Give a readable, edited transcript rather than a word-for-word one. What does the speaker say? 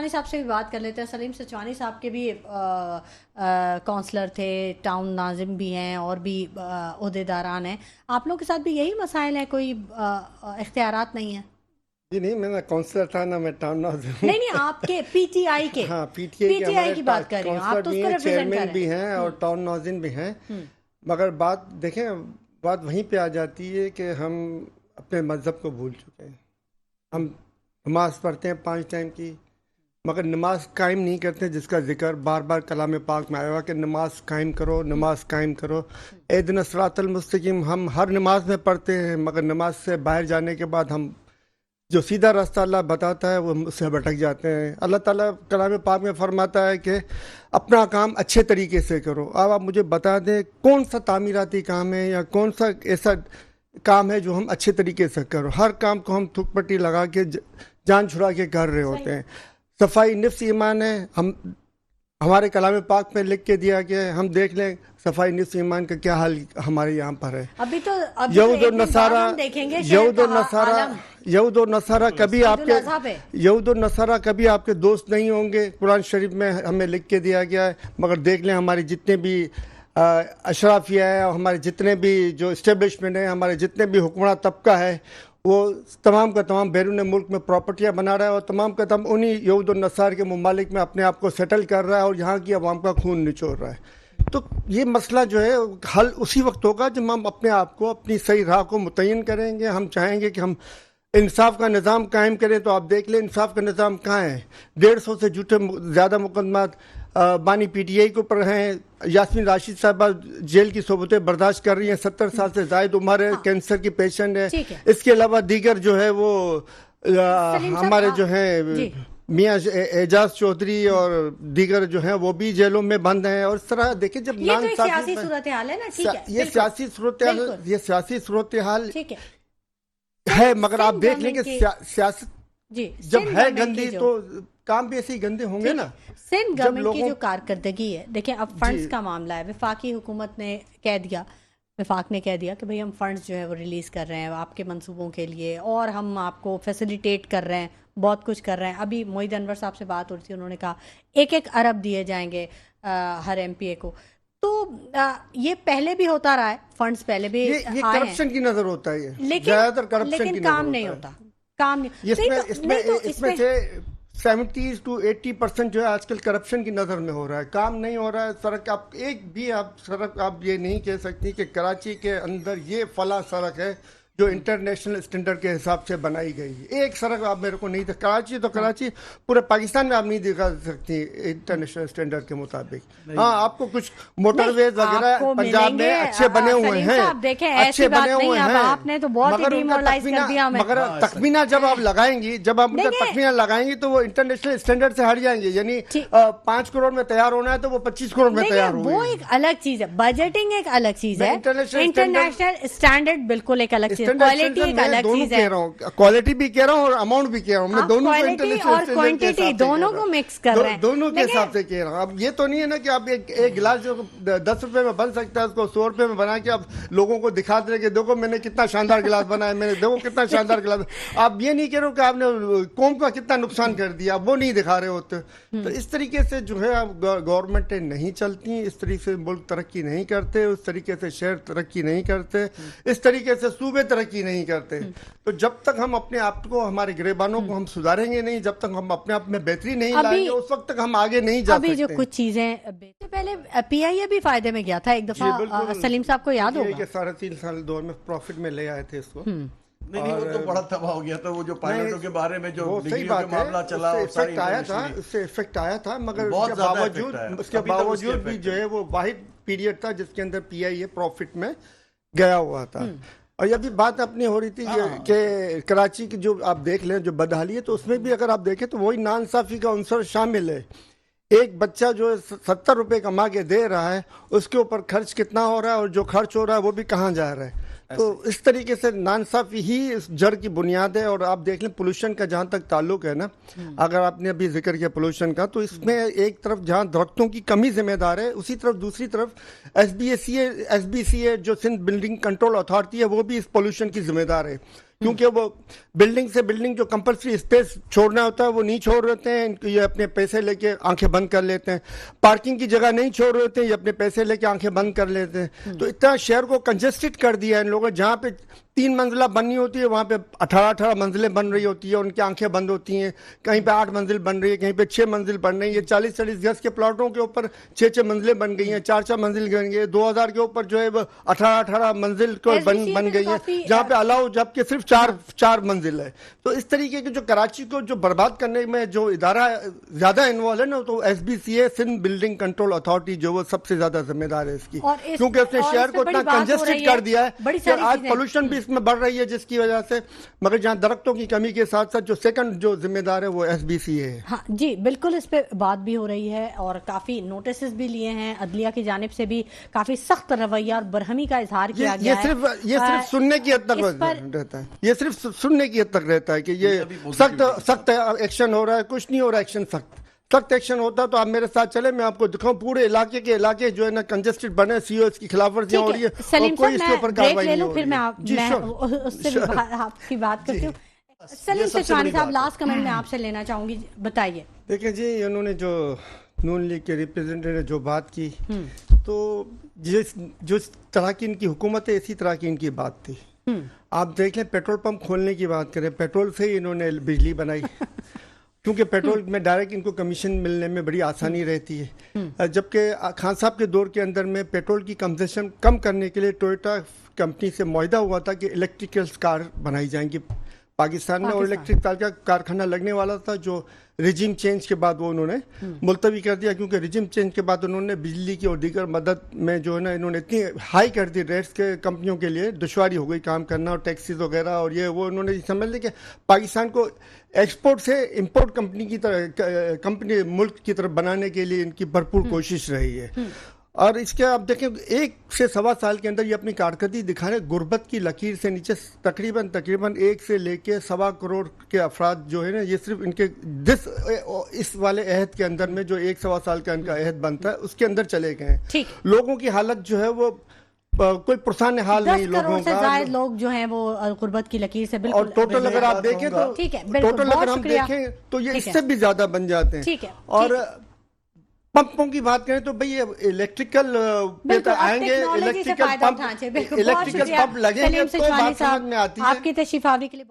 सचवानी साहब से भी बात कर लेते हैं। सलीम सचवानी साहब के भी काउंसलर थे, टाउन नाजिम भी हैं और भी ओहदेदारान हैं। आप लोगों के साथ भी यही मसाइल हैं, कोई इख्तियारात नहीं है? जी नहीं, मैं ना काउंसलर था ना मैं टाउन नाजिम हूँ। नहीं आपके पीटीआई के, हाँ, पीटीआई की बात कर रही हूँ, आप तो उसको रिप्रेजेंट कर रहे हैं। भी हैं और टाउन नाजिम भी हैं, मगर बात देखें, बात वहीं पे आ जाती है कि हम अपने मज़हब को भूल चुके हैं। हम नमाज़ पढ़ते हैं 5 टाइम की, मगर नमाज कायम नहीं करते, जिसका जिक्र बार बार कलाम पाक में आया हुआ कि नमाज कायम करो, नमाज कायम करो। इहदिना सिरातल मुस्तकीम हम हर नमाज में पढ़ते हैं, मगर नमाज से बाहर जाने के बाद हम जो सीधा रास्ता अल्लाह बताता है वो उससे भटक जाते हैं। अल्लाह ताला कलाम पाक में फरमाता है कि अपना काम अच्छे तरीके से करो। अब आप मुझे बता दें कौन सा तामीराती काम है या कौन सा ऐसा काम है जो हम अच्छे तरीके से करो। हर काम को हम थुक पट्टी लगा के जान छुड़ा के कर रहे होते हैं। सफाई निफ्स ईमान है, हम हमारे कलाम पाक में लिख के दिया गया है। हम देख लें सफाई निफ्स ईमान का क्या हाल हमारे यहाँ पर है। यहूद और नसारा कभी आपके दोस्त नहीं होंगे। कुरान शरीफ में हमें लिख के दिया गया है, मगर देख लें हमारे जितने भी अशराफिया है, हमारे जितने भी जो इस्टेब्लिशमेंट है, हमारे जितने भी हुक्मरान तबका है, वो तमाम का तमाम बैरून मुल्क में प्रॉपर्टियाँ बना रहा है और तमाम का तमाम उन्हीं यहूद और नसार के ममालिक में अपने आप को सेटल कर रहा है और यहाँ की अवाम का खून निचोड़ रहा है। तो ये मसला जो है हल उसी वक्त होगा जब हम अपने आप को अपनी सही राह को मुतय्यन करेंगे। हम चाहेंगे कि हम इंसाफ का निज़ाम कायम करें, तो आप देख लें इंसाफ का निज़ाम कहाँ है। 150 से ज़्यादा मुकदमात बानी पीटीआई के ऊपर हैं। यास्मीन राशिद साहबा जेल की सोबतें बर्दाश्त कर रही हैं, 70 साल से ज़ायद उम्र है, कैंसर की पेशेंट है। इसके अलावा दीगर जो है वो हमारे जो है मियाँ एजाज चौधरी और दीगर जो हैं वो भी जेलों में बंद हैं। और इस तरह देखिए जब ये तो सियासी सूरत हाल है ना, ठीक है, ये सियासी सूरत हाल है, मगर आप देख लें कि सियासत जब है गंदी तो काम भी ऐसे ही गंदे होंगे ना। सिंध गवर्नमेंट की जो कारकर्दगी है, देखिए अब फंड्स का मामला है, वफाकी हुकूमत ने कह दिया, वफाक ने कह दिया कि भाई हम फंड्स जो है वो रिलीज़ कर रहे हैं आपके मंसूबों के लिए और हम आपको फैसिलिटेट कर रहे हैं, बहुत कुछ कर रहे हैं। अभी मोहिद अनवर साहब से बात हो रही थी, उन्होंने कहा 1-1 अरब दिए जाएंगे हर एमपीए को। तो ये पहले भी होता रहा है, फंड्स पहले भी ये करप्शन की नजर होता है, लेकिन काम नहीं होता, काम नहीं। इसमें से 70 to 80% जो है आजकल करप्शन की नज़र में हो रहा है, काम नहीं हो रहा है। सड़क आप एक भी सड़क आप ये नहीं कह सकती कि कराची के अंदर ये फला सड़क है जो इंटरनेशनल स्टैंडर्ड के हिसाब से बनाई गई है। एक सड़क आप मेरे को नहीं दिखा, कराची तो कराची पूरे पाकिस्तान में आप नहीं दिखा सकती इंटरनेशनल स्टैंडर्ड के मुताबिक। हाँ, आपको कुछ मोटरवेज वगैरह पंजाब में अच्छे बने हुए हैं, अच्छे बने हुए हैं, आपने तो बहुत ही डिमोरलाइज कर दिया हमें। मगर तखमीना जब आप लगाएंगी, जब आप उनका तखमीना लगाएंगी तो वो इंटरनेशनल स्टैंडर्ड से हट जाएंगे। यानी 5 करोड़ में तैयार होना है तो वो 25 करोड़ में तैयार होगा। वो एक अलग चीज है, बजटिंग एक अलग चीज है, इंटरनेशनल स्टैंडर्ड बिल्कुल एक अलग चीज, क्वालिटी एक अलग चीज है। क्वालिटी भी कह रहा हूँ और अमाउंट भी कह रहा हूँ, मैं दोनों और क्वांटिटी दोनों को मिक्स कर रहे हैं, दोनों के हिसाब से कह रहा हूँ। अब ये तो नहीं है ना कि आप एक गिलास जो 10 रुपए में बन सकता है उसको 100 रुपए में बना के आप लोगों को दिखा दे कि देखो मैंने कितना शानदार गिलास बनाया, मैंने देखो कितना शानदार गिलास। आप ये नहीं कह रहे हो कि आपने कौम का कितना नुकसान कर दिया, वो नहीं दिखा रहे होते। तो इस तरीके से जो है गवर्नमेंटें नहीं चलती, इस तरीके से मुल्क तरक्की नहीं करते, उस तरीके से शहर तरक्की नहीं करते, इस तरीके से सूबे तरक्की नहीं करते। तो जब तक हम अपने आप को, हमारे गिरेबानों को हम सुधारेंगे नहीं, जब तक हम अपने आप में बेहतरी नहीं लाएंगे, उस वक्त तक हम आगे नहीं जा सकते। अभी जो कुछ चीजें पहले पीआईए भी फायदे में गया था एक दफा, सलीम साहब को याद होगा कि 3.5 साल दौर में प्रॉफिट में ले आए थे इसको। नहीं, वो तो बड़ा तबाह हो गया था। वो जो पायलटों के बारे में जो मामला चला, उससे इफेक्ट आया था, मगर उसके बावजूद भी जो है वो वाहिद पीरियड था जिसके अंदर पीआईए प्रॉफिट में गया हुआ था। और ये भी बात अपनी हो रही थी कि कराची की जो आप देख लें जो बदहाली है, तो उसमें भी अगर आप देखें तो वही नाइंसाफी का अंसर शामिल है। एक बच्चा जो 70 रुपए कमा के दे रहा है, उसके ऊपर खर्च कितना हो रहा है और जो खर्च हो रहा है वो भी कहाँ जा रहा है। تو اس طریقے سے ناانصافی ہی اس جڑ کی بنیاد ہے. اور آپ دیکھ لیں پولوشن کا جہاں تک تعلق ہے نا, اگر آپ نے ابھی ذکر کیا پولوشن کا, تو اس میں ایک طرف جہاں درختوں کی کمی ذمہ دار ہے, اسی طرف دوسری طرف ایس بی سی اے جو سندھ بلڈنگ کنٹرول اتھارٹی ہے, وہ بھی اس پولوشن کی ذمہ دار ہے. کیونکہ وہ بلڈنگ سے بلڈنگ جو کمپلسری اسپیس چھوڑنا ہوتا ہے وہ نہیں چھوڑ رہتے ہیں, یہ اپنے پیسے لے کے آنکھیں بند کر لیتے ہیں. پارکنگ کی جگہ نہیں چھوڑ رہے ہیں, یہ اپنے پیسے لے کے آنکھیں بند کر لیتے ہیں. تو اتنا شہر کو کنجسٹڈ کر دیا ہے ان لوگوں, جہاں پہ 3 منزلہ بننی ہوتی ہے وہاں پہ 18 منزلیں بن رہی ہوتی ہے, ان کی آنکھیں بند ہوتی ہیں. کہیں پہ 8 منزل بن رہی ہے, کہیں پہ 6 منزل بن رہی ہے. 40 گز کے پلاٹوں کے اوپر 6 منزلیں بن گئی ہیں, 4 منزل بن گئی ہیں. 2000 کے اوپر جو ہے وہ 18 منزل کو بن گئی ہیں, جہاں پہ الاؤ جبکہ صرف 4 منزل ہے. تو اس طریقے کے جو کراچی کو جو برباد کرنے میں جو ادارہ زیادہ انوالو ہے نا, تو ایس بی سی اے سندھ بلڈنگ کنٹرول اتھارٹی جو وہ سب سے زیادہ ذمہ دار ہے اس کی, کیونکہ اس نے شہر کو اتنا کنجسٹڈ کر دیا ہے کہ آج پولوشن بھی اس میں بڑھ رہی ہے جس کی وجہ سے. مگر جہاں درختوں کی کمی کے ساتھ ساتھ جو سیکنڈ جو ذمہ دار ہے وہ ایس بی سی اے ہے. ہاں جی بالکل, اس پہ بات بھی ہو رہی ہے اور کافی نوٹسز بھی لیے ہیں, عدلیہ کی جانب سے بھی کافی سخت رویہ اور برہمی کا اظہار کیا گیا ہے. یہ صرف سننے کی حد تک رہتا ہے, یہ صرف سننے کی حد تک رہتا ہے کہ یہ سخت ایکشن ہو رہا ہے. کچھ نہیں ہو رہا ایکشن, سخت ایکشن ہوتا تو آپ میرے ساتھ چلے, میں آپ کو دکھاؤں پورے علاقے جو ہے نا کنجسٹڈ بنے, سی او اس کی خلاف ورزیاں ہو رہی ہے اور کوئی اس کے اوپر کارروائی نہیں ہو رہی. پھر میں اس سے آپ کی بات کرتی ہوں. سلیم سچوانی صاحب, لاسٹ کمنٹ میں آپ سے لینا چاہوں گی, بتائیے. دیکھیں جی, انہوں نے جو نون لیگ کے ریپرزینٹیٹو نے جو بات کی, تو جس طرح کی ان کی حکومت ہے اسی طرح کی ان کی بات تھی. آپ دیکھ لیں پیٹرول پمپ کھولنے کی بات کریں, پیٹرول سے ہی انہوں نے بجلی بنائی, کیونکہ پیٹرول میں ڈائریکٹ ان کو کمیشن ملنے میں بڑی آسانی رہتی ہے. جبکہ خان صاحب کے دور کے اندر میں پیٹرول کی کنزمپشن کم کرنے کے لیے ٹویوٹا کمپنی سے معاہدہ ہوا تھا کہ الیکٹریکل کار بنائی جائیں گی پاکستان میں, اور الیکٹرک کار کا کارخانہ لگنے والا تھا, جو ریجیم چینج کے بعد وہ انہوں نے ملتوی کر دیا. کیونکہ ریجیم چینج کے بعد انہوں نے بجلی کی اور دیگر مدد میں جو ہے نا انہوں نے اتنی ہائی کر دی ریٹس کے کمپنیوں کے لیے, دشواری ہو گئی کام کرنا, اور ٹیکسیز وغیرہ, اور یہ وہ انہوں نے سمجھ لیا کہ پاکستان کو ایکسپورٹ سے امپورٹ کمپنی ملک کی طرف بنانے کے لیے ان کی بھرپور کوشش رہی ہے. اور اس کے آپ دیکھیں 1 سے 1.25 سال کے اندر یہ اپنی کارکردگی دکھا رہے, غربت کی لکیر سے نیچے تقریباً 1 سے لے کے 1.25 کروڑ کے افراد جو ہے نا, یہ صرف ان کے اس والے عہد کے اندر میں جو 1-1.25 سال کا ان کا عہد بنتا ہے اس کے اندر چلے گئے ہیں. لوگوں کی حالت جو ہے وہ کوئی پرسان حال نہیں, لوگوں کا زائد لوگ جو ہیں وہ غربت کی لکیر سے بالکل, اور ٹوٹل اگر آپ دیکھیں تو یہ اس سے بھی زیادہ بن جاتے ہیں. اور پمپوں کی بات کریں تو بھئی الیکٹریکل آئیں گے, الیکٹریکل پمپ لگیں گے تو بات سمجھ میں آتی ہے. آپ کی تشریف آوری کے لیے